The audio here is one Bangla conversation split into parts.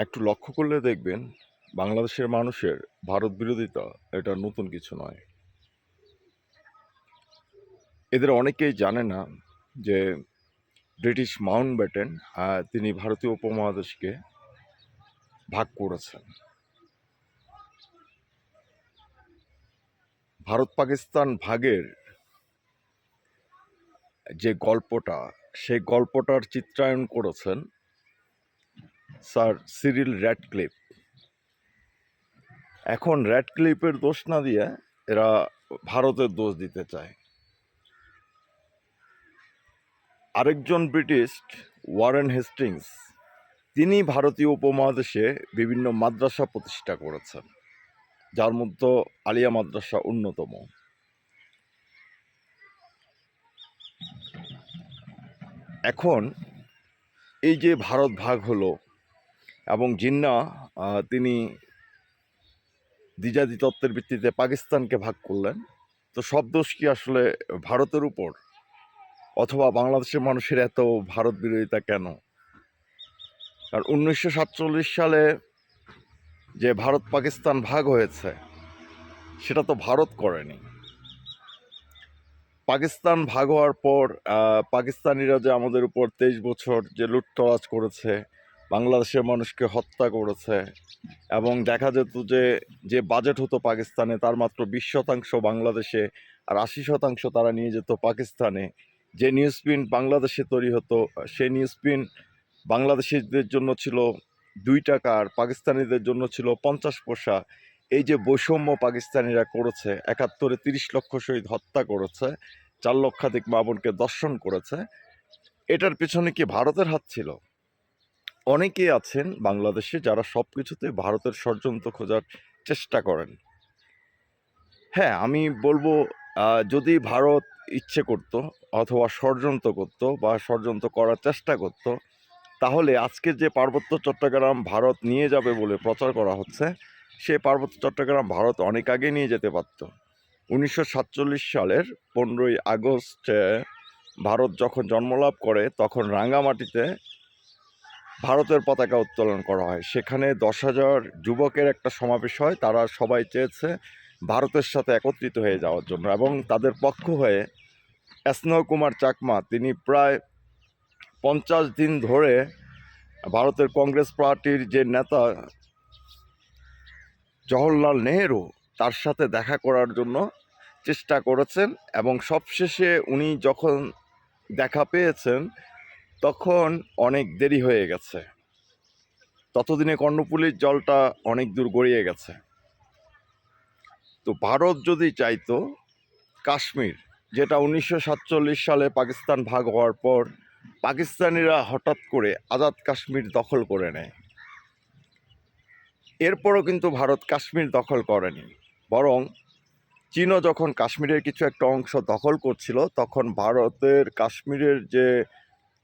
একটু লক্ষ্য করলে দেখবেন বাংলাদেশের মানুষের ভারত বিরোধিতা এটা নতুন কিছু নয়। এদের অনেকেই জানে না যে ব্রিটিশ মাউন্টব্যাটেন তিনি ভারতীয় উপমহাদেশকে ভাগ করেছেন। ভারত পাকিস্তান ভাগের যে গল্পটা, সেই গল্পটার চিত্রায়ন করেছেন স্যার সিরিল র্যাডক্লিফ। এখন র্যাডক্লিফের দোষ না দিয়ে এরা ভারতের দোষ দিতে চায়। আরেকজন ব্রিটিশ ওয়ারেন হেস্টিংস, তিনি ভারতীয় উপমহাদেশে বিভিন্ন মাদ্রাসা প্রতিষ্ঠা করেছেন, যার মধ্যে আলিয়া মাদ্রাসা অন্যতম। এখন এই যে ভারত ভাগ হলো এবং জিন্না তিনি দ্বিজাতি তত্ত্বের ভিত্তিতে পাকিস্তানকে ভাগ করলেন, তো সব দোষ কি আসলে ভারতের উপর? অথবা বাংলাদেশের মানুষের এত ভারত বিরোধিতা কেন? কারণ 1947 সালে যে ভারত পাকিস্তান ভাগ হয়েছে সেটা তো ভারত করেনি। পাকিস্তান ভাগ হওয়ার পর পাকিস্তানিরা যে আমাদের উপর 23 বছর যে লুটতরাজ করেছে, বাংলাদেশের মানুষকে হত্যা করেছে, এবং দেখা যেত যে যে বাজেট হতো পাকিস্তানে তার মাত্র 20% বাংলাদেশে আর 80% তারা নিয়ে যেত পাকিস্তানে। যে নিউজ প্রিন্ট বাংলাদেশে তৈরি হতো সেই নিউজ প্রিন্ট বাংলাদেশিদের জন্য ছিল 2 টাকা আর পাকিস্তানিদের জন্য ছিল 50 পয়সা। এই যে বৈষম্য পাকিস্তানিরা করেছে, 71-এ 30 লক্ষ শহীদ হত্যা করেছে, 4 লক্ষাধিক মা বোনকে দর্শন করেছে, এটার পেছনে কি ভারতের হাত ছিল? অনেকেই আছেন বাংলাদেশে যারা সব কিছুতে ভারতের ষড়যন্ত্র খোঁজার চেষ্টা করেন। হ্যাঁ, আমি বলবো যদি ভারত ইচ্ছে করত অথবা ষড়যন্ত্র করত বা ষড়যন্ত্র করার চেষ্টা করত, তাহলে আজকে যে পার্বত্য চট্টগ্রাম ভারত নিয়ে যাবে বলে প্রচার করা হচ্ছে, সে পার্বত্য চট্টগ্রাম ভারত অনেক আগে নিয়ে যেতে পারত। 1947 সালের 15ই আগস্টে ভারত যখন জন্মলাভ করে তখন রাঙ্গামাটিতে ভারতের পতাকা উত্তোলন করা হয়। সেখানে 10,000 যুবকের একটা সমাবেশ হয়। তারা সবাই চেয়েছে ভারতের সাথে একত্রিত হয়ে যাওয়ার জন্য, এবং তাদের পক্ষ হয়ে স্নেহ কুমার চাকমা তিনি প্রায় 50 দিন ধরে ভারতের কংগ্রেস পার্টির যে নেতা জওহরলাল নেহেরু তার সাথে দেখা করার জন্য চেষ্টা করেছেন, এবং সবশেষে উনি যখন দেখা পেয়েছেন তখন অনেক দেরি হয়ে গেছে। ততদিনে কর্ণফুলীর জলটা অনেক দূর গড়িয়ে গেছে। তো ভারত যদি চাইতো কাশ্মীর, যেটা 1947 সালে পাকিস্তান ভাগ হওয়ার পর পাকিস্তানিরা হঠাৎ করে আজাদ কাশ্মীর দখল করে নেয়, এরপরও কিন্তু ভারত কাশ্মীর দখল করেনি, বরং চীনও যখন কাশ্মীরের কিছু একটা অংশ দখল করছিল তখন ভারতের কাশ্মীরের যে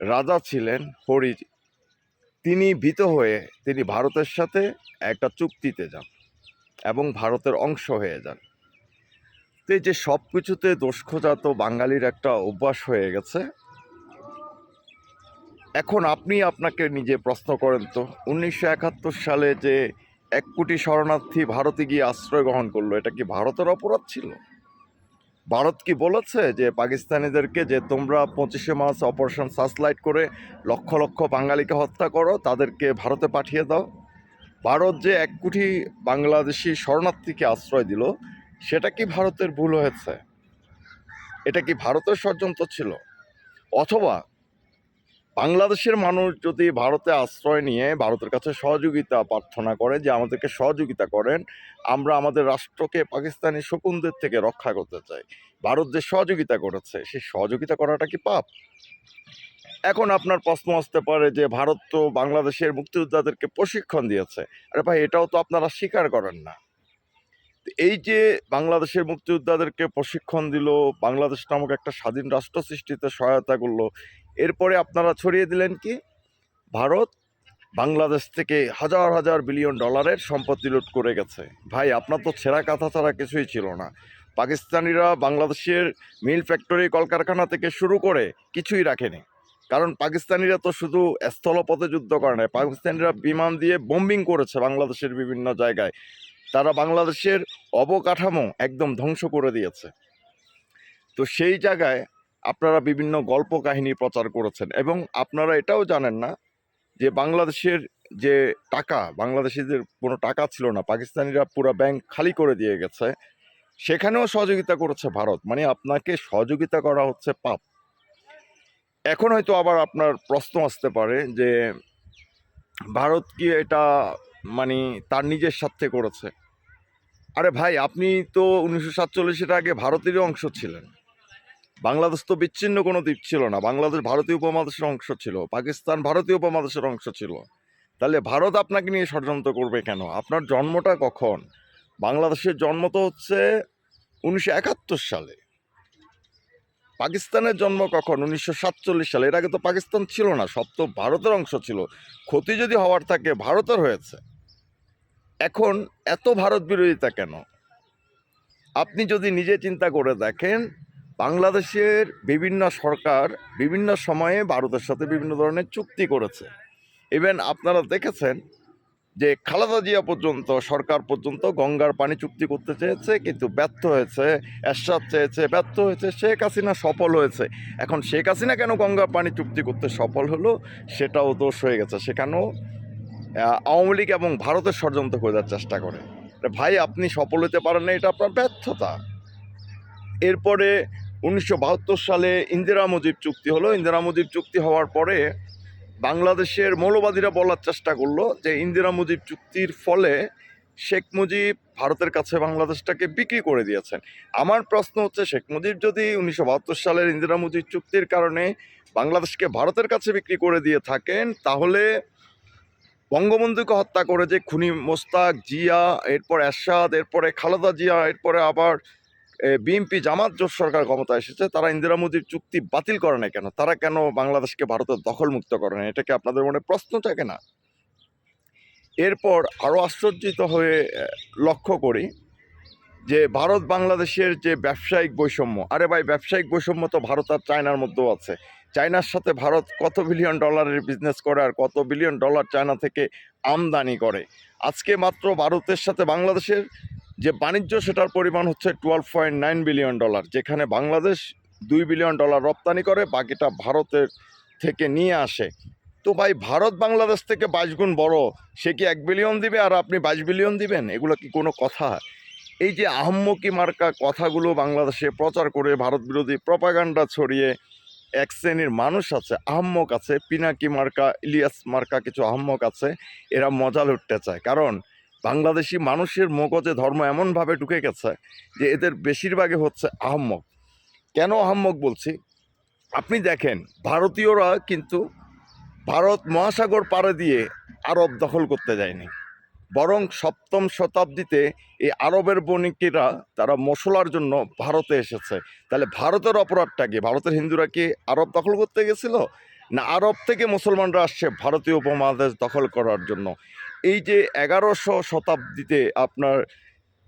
রাজা ছিলেন হরি, তিনি ভীত হয়ে তিনি ভারতের সাথে একটা চুক্তিতে যান এবং ভারতের অংশ হয়ে যান। তো এই যে সব কিছুতে দোষ খোঁজা তো বাঙালির একটা অভ্যাস হয়ে গেছে। এখন আপনি আপনাকে নিজে প্রশ্ন করেন তো, 1971 সালে যে 1 কোটি শরণার্থী ভারতে গিয়ে আশ্রয় গ্রহণ করলো, এটা কি ভারতের অপরাধ ছিল? ভারত কি বলেছে যে পাকিস্তানিদেরকে যে তোমরা 25শে মার্চ অপারেশন সার্চলাইট করে লক্ষ লক্ষ বাঙালিকে হত্যা করো, তাদেরকে ভারতে পাঠিয়ে দাও? ভারত যে 1 কোটি বাংলাদেশি শরণার্থীকে আশ্রয় দিল, সেটা কি ভারতের ভুল হয়েছে? এটা কি ভারতের ষড়যন্ত্র ছিল? অথবা বাংলাদেশের মানুষ যদি ভারতে আশ্রয় নিয়ে ভারতের কাছে সহযোগিতা প্রার্থনা করে যে আমাদেরকে সহযোগিতা করেন, আমরা আমাদের রাষ্ট্রকে পাকিস্তানি শকুনদের থেকে রক্ষা করতে চাই, ভারত যে সহযোগিতা করেছে সেই সহযোগিতা করাটা কি পাপ? এখন আপনার প্রশ্ন আসতে পারে যে ভারত তো বাংলাদেশের মুক্তিযোদ্ধাদেরকে প্রশিক্ষণ দিয়েছে। আরে ভাই, এটাও তো আপনারা স্বীকার করেন না। এই যে বাংলাদেশের মুক্তিযোদ্ধাদেরকে প্রশিক্ষণ দিল, বাংলাদেশ নামক একটা স্বাধীন রাষ্ট্র সৃষ্টিতে সহায়তা করলো, এরপরে আপনারা ছড়িয়ে দিলেন কি ভারত বাংলাদেশ থেকে হাজার হাজার বিলিয়ন ডলারের সম্পত্তি লুট করে গেছে। ভাই, আপনার তো ছেঁড়া কথা ছাড়া কিছুই ছিল না। পাকিস্তানিরা বাংলাদেশের মিল ফ্যাক্টরি কলকারখানা থেকে শুরু করে কিছুই রাখেনি। কারণ পাকিস্তানিরা তো শুধু স্থলপথে যুদ্ধ করে নাই, পাকিস্তানিরা বিমান দিয়ে বোম্বিং করেছে বাংলাদেশের বিভিন্ন জায়গায়। তারা বাংলাদেশের অবকাঠামো একদম ধ্বংস করে দিয়েছে। তো সেই জায়গায় আপনারা বিভিন্ন গল্প কাহিনী প্রচার করেছেন, এবং আপনারা এটাও জানেন না যে বাংলাদেশের যে টাকা, বাংলাদেশিদের কোনো টাকা ছিল না, পাকিস্তানিরা পুরো ব্যাংক খালি করে দিয়ে গেছে, সেখানেও সহযোগিতা করেছে ভারত। মানে আপনাকে সহযোগিতা করা হচ্ছে পাপ। এখন হয়তো আবার আপনার প্রশ্ন আসতে পারে যে ভারত কি এটা মানে তার নিজের স্বার্থে করেছে? আরে ভাই, আপনি তো 1947-এর আগে ভারতেরই অংশ ছিলেন। বাংলাদেশ তো বিচ্ছিন্ন কোনো দ্বীপ ছিল না, বাংলাদেশ ভারতীয় উপমহাদেশের অংশ ছিল, পাকিস্তান ভারতীয় উপমহাদেশের অংশ ছিল। তাহলে ভারত আপনাকে নিয়ে ষড়যন্ত্র করবে কেন? আপনার জন্মটা কখন? বাংলাদেশের জন্ম তো হচ্ছে 1971 সালে। পাকিস্তানের জন্ম কখন? 1947 সালে। এর আগে তো পাকিস্তান ছিল না, সব তো ভারতের অংশ ছিল। ক্ষতি যদি হওয়ার থাকে ভারতের হয়েছে। এখন এত ভারত বিরোধিতা কেন? আপনি যদি নিজে চিন্তা করে দেখেন, বাংলাদেশের বিভিন্ন সরকার বিভিন্ন সময়ে ভারতের সাথে বিভিন্ন ধরনের চুক্তি করেছে। ইভেন আপনারা দেখেছেন যে খালেদা জিয়া পর্যন্ত, সরকার পর্যন্ত গঙ্গার পানি চুক্তি করতে চেয়েছে, কিন্তু ব্যর্থ হয়েছে। এরশাদ চেয়েছে, ব্যর্থ হয়েছে। শেখ হাসিনা সফল হয়েছে। এখন শেখ হাসিনা কেন গঙ্গার পানি চুক্তি করতে সফল হলো, সেটাও দোষ হয়ে গেছে। সেখানেও আওয়ামী লীগ এবং ভারতের ষড়যন্ত্র খোঁজার চেষ্টা করে। ভাই, আপনি সফল হতে পারেন না, এটা আপনার ব্যর্থতা। এরপরে 1972 সালে ইন্দিরা মুজিব চুক্তি হলো। ইন্দিরা মুজিব চুক্তি হওয়ার পরে বাংলাদেশের মৌলবাদীরা বলার চেষ্টা করলো যে ইন্দিরা মুজিব চুক্তির ফলে শেখ মুজিব ভারতের কাছে বাংলাদেশটাকে বিক্রি করে দিয়েছেন। আমার প্রশ্ন হচ্ছে, শেখ মুজিব যদি 1972 সালের ইন্দিরা মুজিব চুক্তির কারণে বাংলাদেশকে ভারতের কাছে বিক্রি করে দিয়ে থাকেন, তাহলে বঙ্গবন্ধুকে হত্যা করে যে খুনি মোস্তাক, জিয়া, এরপর এরশাদ, এরপরে খালেদা জিয়া, এরপরে আবার বিএনপি জামাত জোট সরকার ক্ষমতা এসেছে, তারা ইন্দিরা মুজিব চুক্তি বাতিল করে না কেন? তারা কেন বাংলাদেশকে ভারতের দখল মুক্ত করে না? এটাকে আপনাদের মনে প্রশ্ন থাকে না? এরপর আরও আশ্চর্যিত হয়ে লক্ষ্য করি যে ভারত বাংলাদেশের যে ব্যবসায়িক বৈষম্য। আরে ভাই, ব্যবসায়িক বৈষম্য তো ভারত আর চায়নার মধ্যেও আছে। চায়নার সাথে ভারত কত বিলিয়ন ডলারের বিজনেস করে, আর কত বিলিয়ন ডলার চায়না থেকে আমদানি করে। আজকে মাত্র ভারতের সাথে বাংলাদেশের যে বাণিজ্য, সেটার পরিমাণ হচ্ছে 12.9 বিলিয়ন ডলার, যেখানে বাংলাদেশ 2 বিলিয়ন ডলার রপ্তানি করে, বাকিটা ভারতের থেকে নিয়ে আসে। তো ভাই, ভারত বাংলাদেশ থেকে 22 গুণ বড়, সে কি 1 বিলিয়ন দিবে আর আপনি 22 বিলিয়ন দিবেন? এগুলো কি কোনো কথা? এই যে আহম্মকি মার্কা কথাগুলো বাংলাদেশে প্রচার করে ভারত বিরোধী প্রপাগান্ডা ছড়িয়ে এক শ্রেণীর মানুষ আছে, আহম্মক আছে, পিনাকি মার্কা, ইলিয়াস মার্কা কিছু আহম্মক আছে, এরা মজা লুটতে চায়। কারণ বাংলাদেশি মানুষের মগজে ধর্ম এমনভাবে ঢুকে গেছে যে এদের বেশিরভাগই হচ্ছে আহম্মক। কেন আহম্মক বলছি? আপনি দেখেন, ভারতীয়রা কিন্তু ভারত মহাসাগর পাড়ে দিয়ে আরব দখল করতে যায়নি, বরং 7ম শতাব্দীতে এই আরবের বণিকেরা তারা মশলার জন্য ভারতে এসেছে। তাহলে ভারতের অপরাধটা কি? ভারতের হিন্দুরা কি আরব দখল করতে গেছিল? না আরব থেকে মুসলমানরা আসছে ভারতীয় উপমহাদেশ দখল করার জন্য? এই যে 1100 শতাব্দীতে আপনার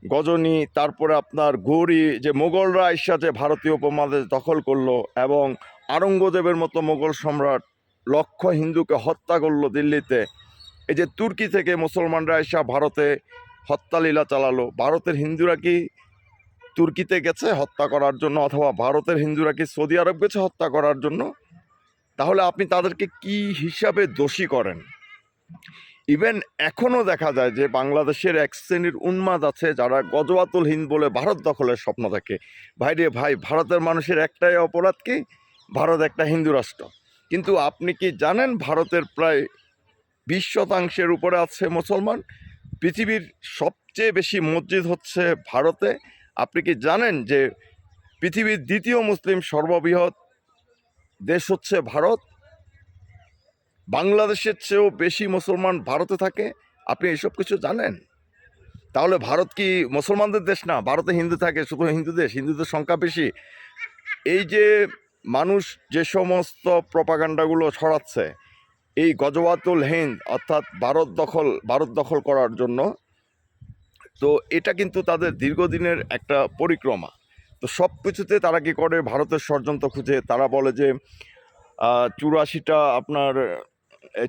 গজনী, তারপরে আপনার গৌরী, যে মোগলরা আইসা যে ভারতীয় উপমহাদেশ দখল করলো, এবং আওরঙ্গজেবের মতো মোগল সম্রাট লক্ষ হিন্দুকে হত্যা করলো দিল্লিতে। এই যে তুর্কি থেকে মুসলমানরা এসে ভারতে হত্যালীলা চালালো, ভারতের হিন্দুরা কি তুর্কিতে গেছে হত্যা করার জন্য, অথবা ভারতের হিন্দুরা কি সৌদি আরব গেছে হত্যা করার জন্য? তাহলে আপনি তাদেরকে কি হিসাবে দোষী করেন? ইভেন এখনও দেখা যায় যে বাংলাদেশের এক শ্রেণীর উন্মাদ আছে যারা গজওয়াতুল হিন্দ বলে ভারত দখলের স্বপ্ন দেখে। ভাই রে ভাই, ভারতের মানুষের একটাই অপরাধ কি? ভারত একটা হিন্দু রাষ্ট্র। কিন্তু আপনি কি জানেন ভারতের প্রায় 20% উপরে আছে মুসলমান? পৃথিবীর সবচেয়ে বেশি মসজিদ হচ্ছে ভারতে। আপনি কি জানেন যে পৃথিবীর দ্বিতীয় মুসলিম সর্ববৃহৎ দেশ হচ্ছে ভারত? বাংলাদেশের চেয়েও বেশি মুসলমান ভারতে থাকে। আপনি এসব কিছু জানেন? তাহলে ভারত কি মুসলমানদের দেশ না? ভারতে হিন্দু থাকে, শুধু হিন্দু দেশ, হিন্দুদের সংখ্যা বেশি। এই যে মানুষ যে সমস্ত প্রপাগান্ডাগুলো ছড়াচ্ছে এই গজওয়াতুল হিন্দ অর্থাৎ ভারত দখল করার জন্য, তো এটা কিন্তু তাদের দীর্ঘদিনের একটা পরিক্রমা। তো সব কিছুতে তারা কী করে? ভারতের ষড়যন্ত্র খুঁজে। তারা বলে যে 84টা আপনার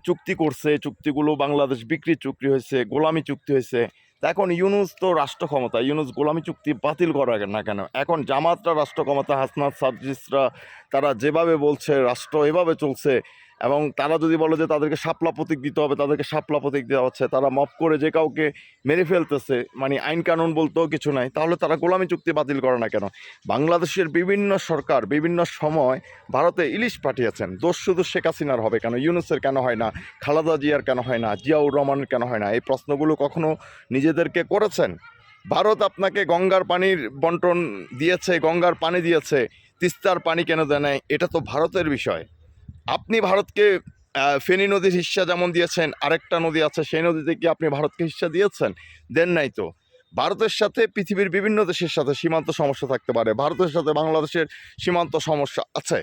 চুক্তি করছে, চুক্তিগুলো বাংলাদেশ বিক্রির চুক্তি হয়েছে, গোলামি চুক্তি হয়েছে। তা এখন ইউনূস তো রাষ্ট্র ক্ষমতা, ইউনূস গোলামি চুক্তি বাতিল করা না কেন? এখন জামাতরা রাষ্ট্র ক্ষমতা, হাসনাত সার্জিসরা তারা যেভাবে বলছে রাষ্ট্র এভাবে চলছে, এবং তারা যদি বলে যে তাদেরকে শাপলা প্রতীক দিতে হবে, তাদেরকে শাপলা প্রতীক দেওয়া হচ্ছে, তারা মপ করে যে কাউকে মেরে ফেলতেছে, মানে আইন কানুন বলতেও কিছু নাই, তাহলে তারা গোলামি চুক্তি বাতিল করে না কেন? বাংলাদেশের বিভিন্ন সরকার বিভিন্ন সময় ভারতে ইলিশ পাঠিয়েছেন, দোষ শুধু শেখ হাসিনার হবে কেন? ইউনূসের কেন হয় না? খালেদা জিয়ার কেন হয় না? জিয়াউর রহমানের কেন হয় না? এই প্রশ্নগুলো কখনো নিজেদেরকে করেছেন? ভারত আপনাকে গঙ্গার পানির বন্টন দিয়েছে, গঙ্গার পানি দিয়েছে, তিস্তার পানি কেন দেয় নাই? এটা তো ভারতের বিষয়। আপনি ভারতকে ফেনী নদীর হিস্সা যেমন দিয়েছেন, আরেকটা নদী আছে সেই নদীতে কি আপনি ভারতকে হিস্সা দিয়েছেন? দেন নাই তো। ভারতের সাথে পৃথিবীর বিভিন্ন দেশের সাথে সীমান্ত সমস্যা থাকতে পারে, ভারতের সাথে বাংলাদেশের সীমান্ত সমস্যা আছে,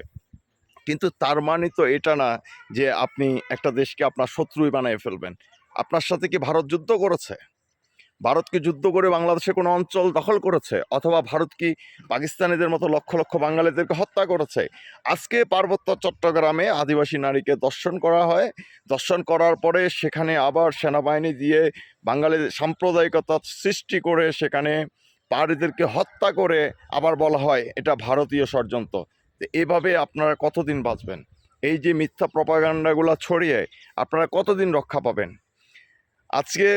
কিন্তু তার মানে তো এটা না যে আপনি একটা দেশকে আপনার শত্রুই বানিয়ে ফেলবেন। আপনার সাথে কি ভারত যুদ্ধ করেছে? ভারত কি যুদ্ধ করে বাংলাদেশের কোনো অঞ্চল দখল করেছে? অথবা ভারত কি পাকিস্তানিদের মতো লক্ষ লক্ষ বাঙালিদেরকে হত্যা করেছে? আজকে পার্বত্য চট্টগ্রামে আদিবাসী নারীকে ধর্ষণ করা হয়, ধর্ষণ করার পরে সেখানে আবার সেনাবাহিনী দিয়ে বাঙালিদের সাম্প্রদায়িকতা সৃষ্টি করে সেখানে পাহাড়িদেরকে হত্যা করে আবার বলা হয় এটা ভারতীয় ষড়যন্ত্র। তো এভাবে আপনারা কতদিন বাঁচবেন? এই যে মিথ্যা প্রপাগান্ডাগুলো ছড়িয়ে আপনারা কতদিন রক্ষা পাবেন? আজকে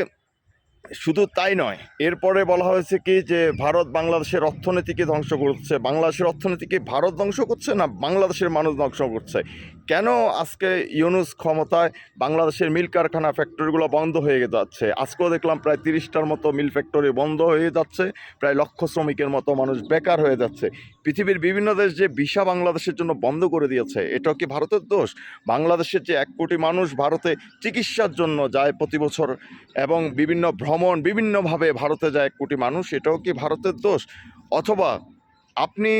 শুধু তাই নয়, এরপরে বলা হয়েছে কি যে ভারত বাংলাদেশের অর্থনীতিকে ধ্বংস করছে। বাংলাদেশের অর্থনীতিকে ভারত ধ্বংস করছে না বাংলাদেশের মানুষ ধ্বংস করছে? কেন আজকে ইউনূস ক্ষমতায় বাংলাদেশের মিল কারখানা ফ্যাক্টরিগুলো বন্ধ হয়ে যাচ্ছে? আজকেও দেখলাম প্রায় 30টার মতো মিল ফ্যাক্টরি বন্ধ হয়ে যাচ্ছে, প্রায় লক্ষ শ্রমিকের মতো মানুষ বেকার হয়ে যাচ্ছে। পৃথিবীর বিভিন্ন দেশ যে ভিসা বাংলাদেশের জন্য বন্ধ করে দিয়েছে, এটাও কি ভারতের দোষ? বাংলাদেশের যে 1 কোটি মানুষ ভারতে চিকিৎসার জন্য যায় প্রতি বছর, এবং বিভিন্ন ভ্রমণ বিভিন্নভাবে ভারতে যায় 1 কোটি মানুষ, এটাও কি ভারতের দোষ? অথবা আপনি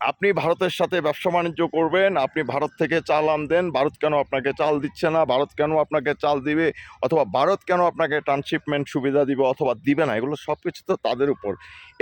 আপনি ভারতের সাথে ব্যবসা বাণিজ্য করবেন, আপনি ভারত থেকে চাল আমদেন, ভারত কেন আপনাকে চাল দিচ্ছে না? ভারত কেন আপনাকে চাল দিবে? অথবা ভারত কেন আপনাকে ট্রান্সশিপমেন্ট সুবিধা দিবে অথবা দিবে না? এগুলো সব কিছু তো তাদের উপর।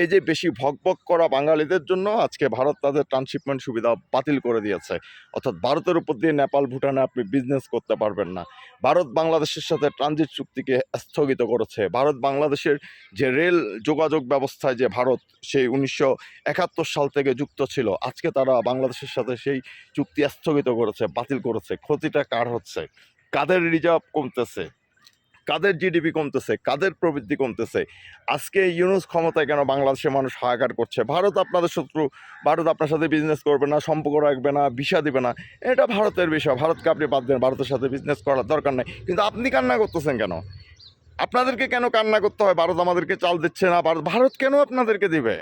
এই যে বেশি ভকভক করা বাঙালিদের জন্য আজকে ভারত তাদের ট্রান্সশিপমেন্ট সুবিধা বাতিল করে দিয়েছে। অর্থাৎ ভারতের উপর দিয়ে নেপাল, ভুটানে আপনি বিজনেস করতে পারবেন না। ভারত বাংলাদেশের সাথে ট্রানজিট চুক্তিকে স্থগিত করেছে। ভারত বাংলাদেশের যে রেল যোগাযোগ ব্যবস্থায় যে ভারত সেই 1971 সাল থেকে যুক্ত ছিল, আজকে তারা বাংলাদেশের সাথে সেই চুক্তি স্থগিত করেছে, বাতিল করেছে। ক্ষতিটা কার হচ্ছে? কাদের রিজার্ভ কমতেছে? কাদের জিডিপি কমতেছে? কাদের প্রবৃদ্ধি কমতেছে? আজকে ইউনূস ক্ষমতায় কেন বাংলাদেশের মানুষ হাহাকার করছে? ভারত আপনাদের শত্রু, ভারত আপনার সাথে বিজনেস করবে না, সম্পর্ক রাখবে না, ভিসা দিবে না, এটা ভারতের বিষয়। ভারতকে আপনি বাদ দেন, ভারতের সাথে বিজনেস করার দরকার নেই। কিন্তু আপনি কান্না করতেছেন কেন? আপনাদেরকে কেন কান্না করতে হয়? ভারত আমাদেরকে চাল দিচ্ছে না, ভারত কেন আপনাদেরকে দিবে?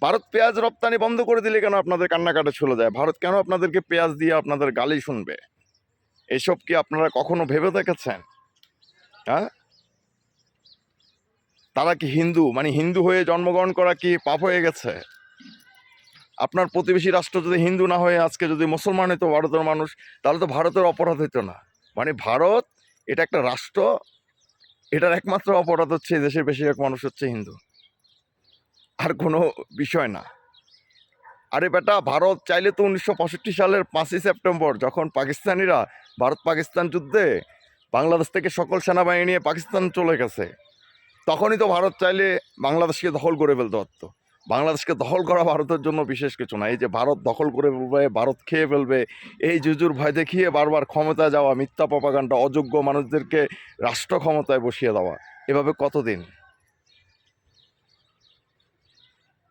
ভারত পেঁয়াজ রপ্তানি বন্ধ করে দিলে কেন আপনাদের কান্নাকাটা চলে যায়? ভারত কেন আপনাদেরকে পেঁয়াজ দিয়ে আপনাদের গালি শুনবে? এসব কি আপনারা কখনো ভেবে দেখেছেন? হ্যাঁ, তারা কি হিন্দু? মানে হিন্দু হয়ে জন্মগ্রহণ করা কি পাপ হয়ে গেছে? আপনার প্রতিবেশী রাষ্ট্র যদি হিন্দু না হয়ে আজকে যদি মুসলমান হতো ভারতের মানুষ, তাহলে তো ভারতের অপরাধ হতো না। মানে ভারত এটা একটা রাষ্ট্র, এটার একমাত্র অপরাধ হচ্ছে এই দেশের বেশিরভাগ মানুষ হচ্ছে হিন্দু, আর কোনো বিষয় না। আরে বেটা, ভারত চাইলে তো 1965 সালের 5ই সেপ্টেম্বর যখন পাকিস্তানিরা ভারত পাকিস্তান যুদ্ধে বাংলাদেশ থেকে সকল সেনাবাহিনী নিয়ে পাকিস্তান চলে গেছে, তখনই তো ভারত চাইলে বাংলাদেশকে দখল করে ফেলতে পারতো। বাংলাদেশকে দখল করা ভারতের জন্য বিশেষ কিছু না। এই যে ভারত দখল করে ফেলবে, ভারত খেয়ে ফেলবে, এই জুজুর ভয় দেখিয়ে বারবার ক্ষমতায় যাওয়া, মিথ্যা প্রপাগান্ডা, অযোগ্য মানুষদেরকে রাষ্ট্র ক্ষমতায় বসিয়ে দেওয়া, এভাবে কতদিন?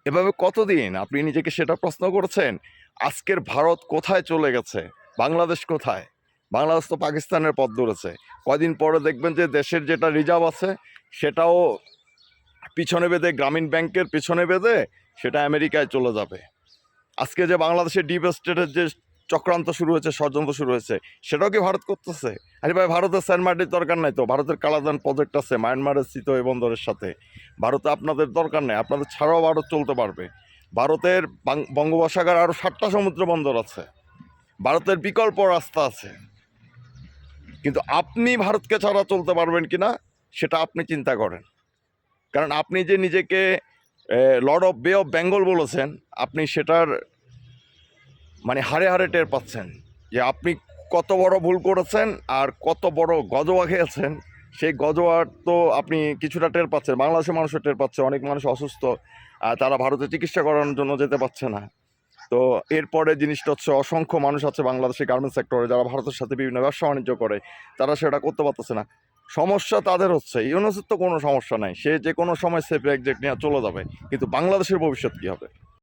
এভাবে কতদিন আপনি নিজেকে সেটা প্রশ্ন করেছেন? আজকের ভারত কোথায় চলে গেছে? বাংলাদেশ কোথায়? বাংলাদেশ তো পাকিস্তানের পথ ধরেছে। কয়দিন পরে দেখবেন যে দেশের যেটা রিজার্ভ আছে সেটাও পিছনে বেঁধে, গ্রামীণ ব্যাংকের পিছনে বেঁধে সেটা আমেরিকায় চলে যাবে। আজকে যে বাংলাদেশের ডিপ স্টেটের যে চক্রান্ত শুরু হয়েছে, ষড়যন্ত্র শুরু হয়েছে, সেটাও কি ভারত করতেছে? আরে ভাই, ভারতের সেন্ট মার্টির দরকার নাই তো। ভারতের কালাদান প্রজেক্ট আছে মায়ানমারের চিতই বন্দরের সাথে। ভারতে আপনাদের দরকার নেই, আপনাদের ছাড়াও ভারত চলতে পারবে। ভারতের বঙ্গোপসাগর আরও 7টা সমুদ্র বন্দর আছে, ভারতের বিকল্প রাস্তা আছে। কিন্তু আপনি ভারতকে ছাড়া চলতে পারবেন কিনা সেটা আপনি চিন্তা করেন। কারণ আপনি যে নিজেকে লর্ড অফ বে অফ বেঙ্গল বলেছেন, আপনি সেটার মানে হাড়ে হাড়ে টের পাচ্ছেন যে আপনি কত বড় ভুল করেছেন আর কত বড় গজোয়া খেয়েছেন। সেই গজোয়ার তো আপনি কিছুটা টের পাচ্ছেন, বাংলাদেশের মানুষও টের পাচ্ছে, অনেক মানুষ অসুস্থ, তারা ভারতে চিকিৎসা করানোর জন্য যেতে পারছে না। তো এরপরে জিনিসটা হচ্ছে অসংখ্য মানুষ আছে বাংলাদেশের গার্মেন্টস সেক্টরে যারা ভারতের সাথে বিভিন্ন ব্যবসা বাণিজ্য করে, তারা সেটা করতে পারতেছে না। সমস্যা তাদের হচ্ছে, ইউনূসের তো কোনো সমস্যা নাই, সে যে কোনো সময় সেফ এক্সিট নিয়ে চলে যাবে, কিন্তু বাংলাদেশের ভবিষ্যৎ কী হবে?